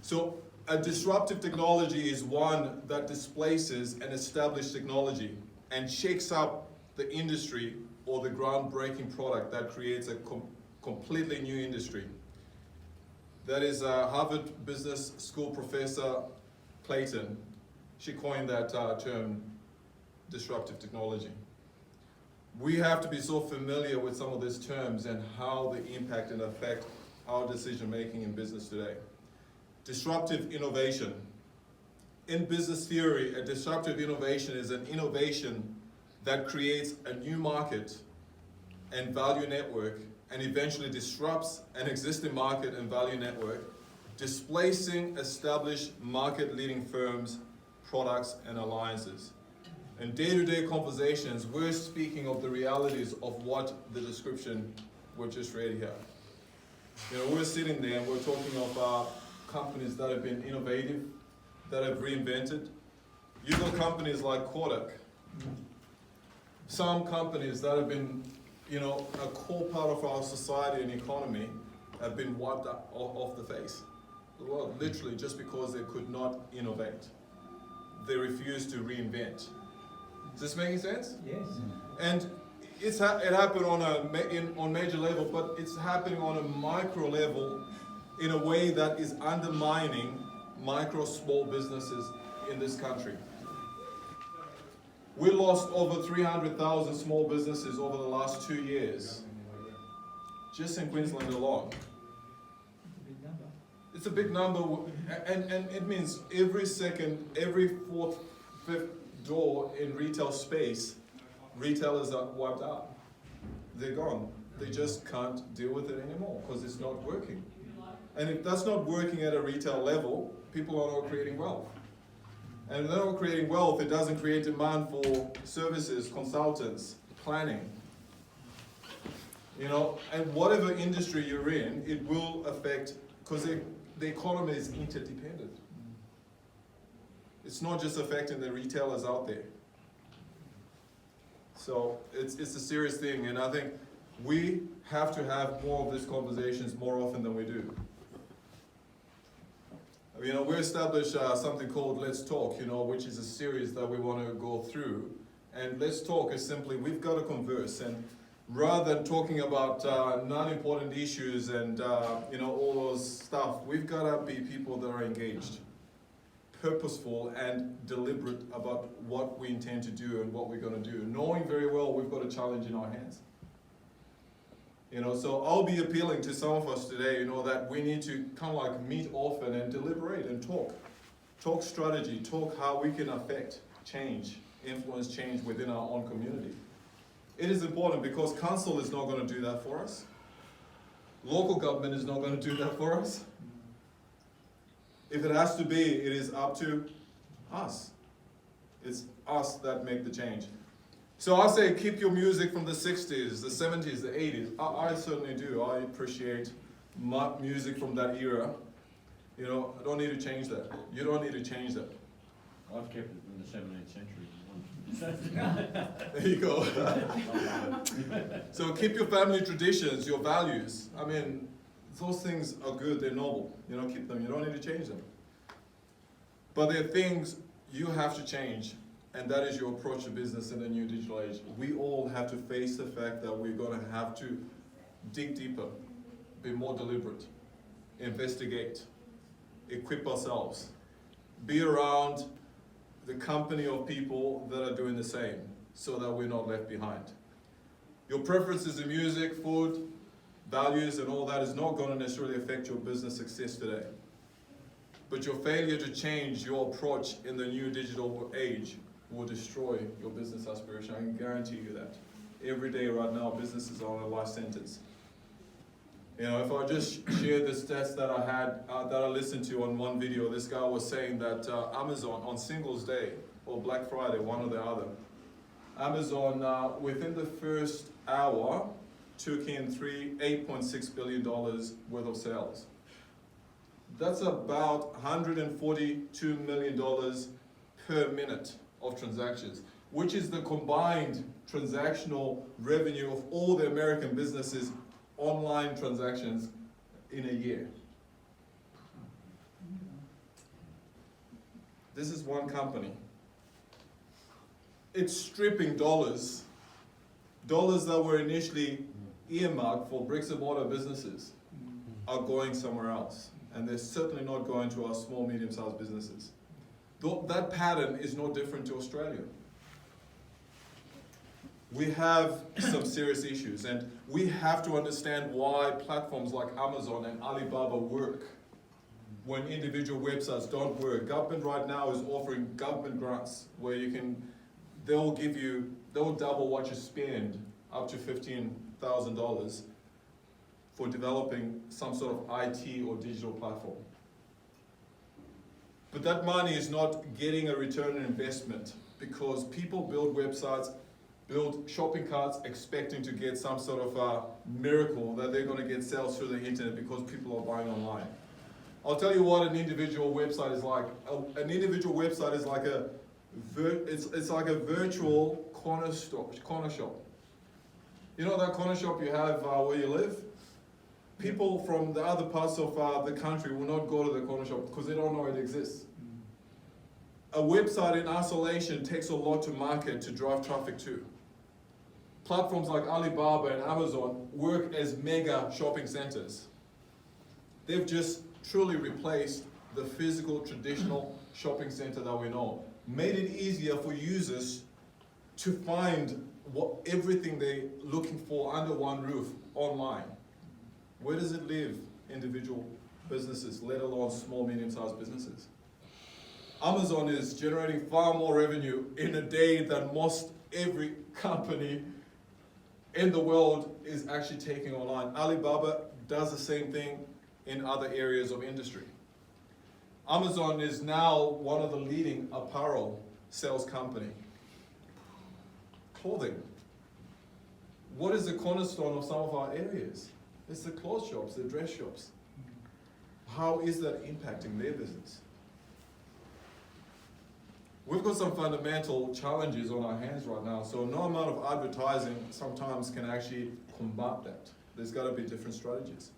So a disruptive technology is one that displaces an established technology and shakes up the industry or the groundbreaking product that creates a completely new industry. That is Harvard Business School professor Clayton. She coined that term, disruptive technology. We have to be so familiar with some of these terms and how they impact and affect our decision making in business today. Disruptive innovation. In business theory, a disruptive innovation is an innovation that creates a new market and value network and eventually disrupts an existing market and value network, displacing established market-leading firms, products, and alliances. In day-to-day conversations, we're speaking of the realities of what the description we just read here. You know, we're sitting there and we're talking of companies that have been innovative, that have reinvented. You've got companies like Kodak. Some companies that have been, you know, a core part of our society and economy have been wiped off the face. Well, literally just because they could not innovate. They refused to reinvent. Is this making sense? Yes. And it happened on major level, but it's happening on a micro level in a way that is undermining micro small businesses in this country. We lost over 300,000 small businesses over the last 2 years, just in Queensland alone. It's a big number, and it means every second, every fourth, fifth door in retail space, retailers are wiped out. They're gone. They just can't deal with it anymore because it's not working. And if that's not working at a retail level, people are not creating wealth. And if they're not creating wealth, it doesn't create demand for services, consultants, planning. You know, and whatever industry you're in, it will affect, because the economy is interdependent. It's not just affecting the retailers out there. So it's a serious thing, and I think we have to have more of these conversations more often than we do. You know, we established something called Let's Talk, you know, which is a series that we want to go through. And Let's Talk is simply, we've got to converse. And rather than talking about non-important issues and, you know, all those stuff, we've got to be people that are engaged, purposeful and deliberate about what we intend to do and what we're going to do, knowing very well we've got a challenge in our hands. You know, so I'll be appealing to some of us today, you know, that we need to kind of like meet often and deliberate and talk strategy, talk how we can affect change, influence change within our own community. It is important because council is not going to do that for us. Local government is not going to do that for us. If it has to be, it is up to us. It's us that make the change. So I say keep your music from the 60s, the 70s, the 80s. I certainly do. I appreciate music from that era. You know, I don't need to change that. You don't need to change that. I've kept it in the 17th century. There you go. So keep your family traditions, your values. I mean, those things are good, they're noble. You know, keep them. You don't need to change them. But there are things you have to change. And that is your approach to business in the new digital age. We all have to face the fact that we're going to have to dig deeper, be more deliberate, investigate, equip ourselves, be around the company of people that are doing the same so that we're not left behind. Your preferences in music, food, values, and all that is not going to necessarily affect your business success today. But your failure to change your approach in the new digital age will destroy your business aspiration. I can guarantee you that. Every day right now, businesses are on a life sentence. You know, if I just share the stats that I had, that I listened to on one video, this guy was saying that Amazon on Singles Day or Black Friday, one or the other, Amazon within the first hour took in $8.6 billion worth of sales. That's about $142 million per minute of transactions, which is the combined transactional revenue of all the American businesses' online transactions in a year. This is one company. It's stripping dollars that were initially earmarked for bricks and mortar businesses are going somewhere else. And they're certainly not going to our small, medium-sized businesses. That pattern is no different to Australia. We have some serious issues, and we have to understand why platforms like Amazon and Alibaba work when individual websites don't work. Government right now is offering government grants where they'll double what you spend, up to $15,000 for developing some sort of IT or digital platform. But that money is not getting a return on investment because people build websites, build shopping carts expecting to get some sort of a miracle that they're going to get sales through the internet because people are buying online. I'll tell you what an individual website is like. An individual website is like it's like a virtual corner shop. You know that corner shop you have where you live? People from the other parts of the country will not go to the corner shop because they don't know it exists. A website in isolation takes a lot to market to drive traffic to. Platforms like Alibaba and Amazon work as mega shopping centers. They've just truly replaced the physical, traditional shopping center that we know. Made it easier for users to find everything they're looking for under one roof online. Where does it leave individual businesses, let alone small, medium-sized businesses? Amazon is generating far more revenue in a day than most every company in the world is actually taking online. Alibaba does the same thing in other areas of industry. Amazon is now one of the leading apparel sales company. Clothing. What is the cornerstone of some of our areas? It's the clothes shops, the dress shops. How is that impacting their business? We've got some fundamental challenges on our hands right now, so no amount of advertising sometimes can actually combat that. There's got to be different strategies.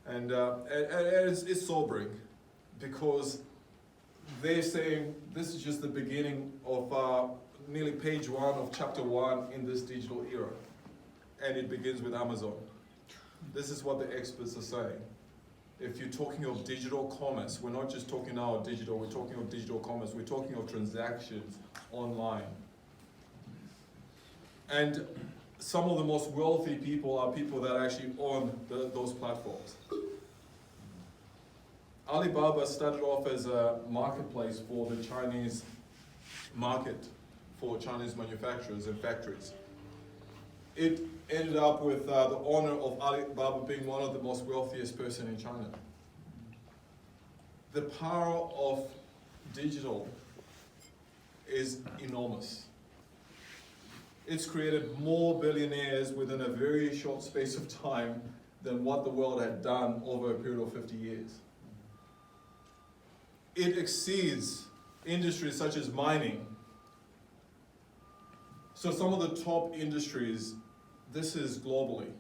And it's sobering because they're saying this is just the beginning of nearly page 1 of chapter 1 in this digital era. And it begins with Amazon. This is what the experts are saying. If you're talking of digital commerce, we're not just talking now of digital, we're talking of digital commerce, we're talking of transactions online. And some of the most wealthy people are people that actually own those platforms. Alibaba started off as a marketplace for the Chinese market, for Chinese manufacturers and factories. It ended up with the owner of Alibaba being one of the most wealthiest person in China. The power of digital is enormous. It's created more billionaires within a very short space of time than what the world had done over a period of 50 years. It exceeds industries such as mining. So some of the top industries, this is globally.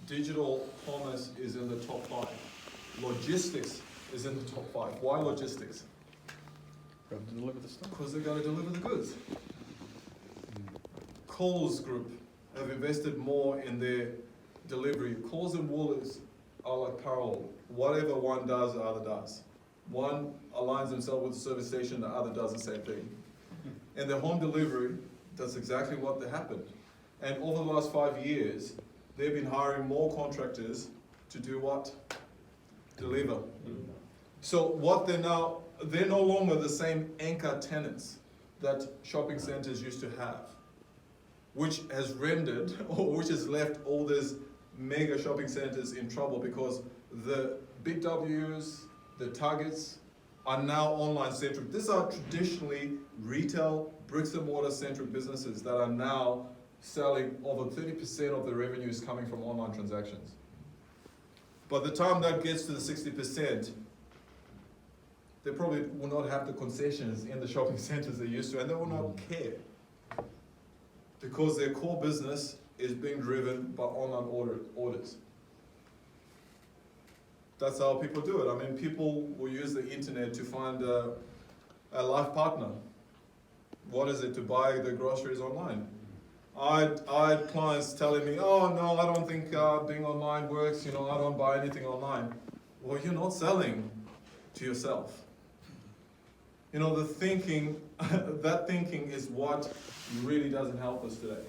Digital commerce is in the top 5. Logistics is in the top 5. Why logistics? Got to deliver the stuff. Because they got to deliver the goods. Coles Group have invested more in their delivery. Coles and Woolworths are like parallel. Whatever one does, the other does. One aligns themselves with the service station, the other does the same thing. And the home delivery, that's exactly what happened. And over the last 5 years, they've been hiring more contractors to do what? Deliver. So what they're no longer the same anchor tenants that shopping centers used to have, which has rendered, or which has left all these mega shopping centers in trouble because the Big W's, the Targets are now online centric. These are traditionally retail, bricks and mortar centric businesses that are now selling over 30% of the revenue is coming from online transactions. By the time that gets to the 60%, they probably will not have the concessions in the shopping centers they used to, and they will not care because their core business is being driven by online orders. That's how people do it. I mean, people will use the internet to find a life partner. What is it to buy the groceries online? I had clients telling me, oh no, I don't think being online works, I don't buy anything online. Well, you're not selling to yourself. The thinking, that thinking is what really doesn't help us today.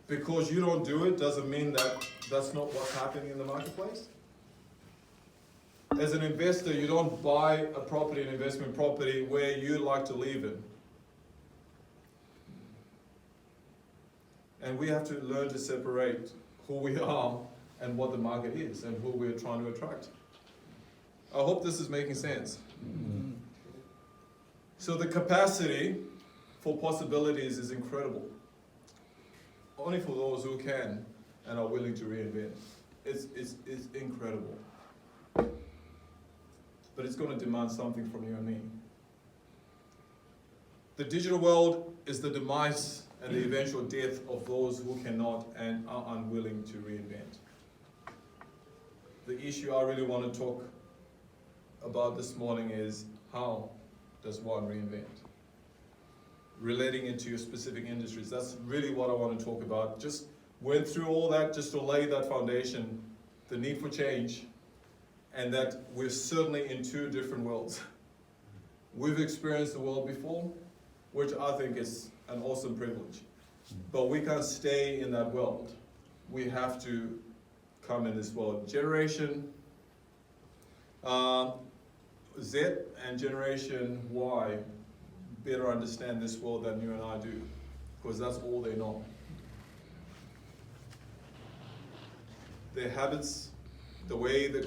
Because you don't do it doesn't mean that that's not what's happening in the marketplace. As an investor, you don't buy a property, an investment property, where you like to live in. And we have to learn to separate who we are and what the market is and who we're trying to attract. I hope this is making sense. Mm-hmm. So the capacity for possibilities is incredible. Only for those who can and are willing to reinvent. It's incredible. But it's going to demand something from you and me. The digital world is the demise and the eventual death of those who cannot and are unwilling to reinvent. The issue I really want to talk about this morning is, how does one reinvent? Relating it to your specific industries. That's really what I want to talk about. Just went through all that just to lay that foundation, the need for change, and that we're certainly in two different worlds. We've experienced the world before, which I think is an awesome privilege. But we can't stay in that world. We have to come in this world. Generation Z and Generation Y better understand this world than you and I do, because that's all they know. Their habits, the way they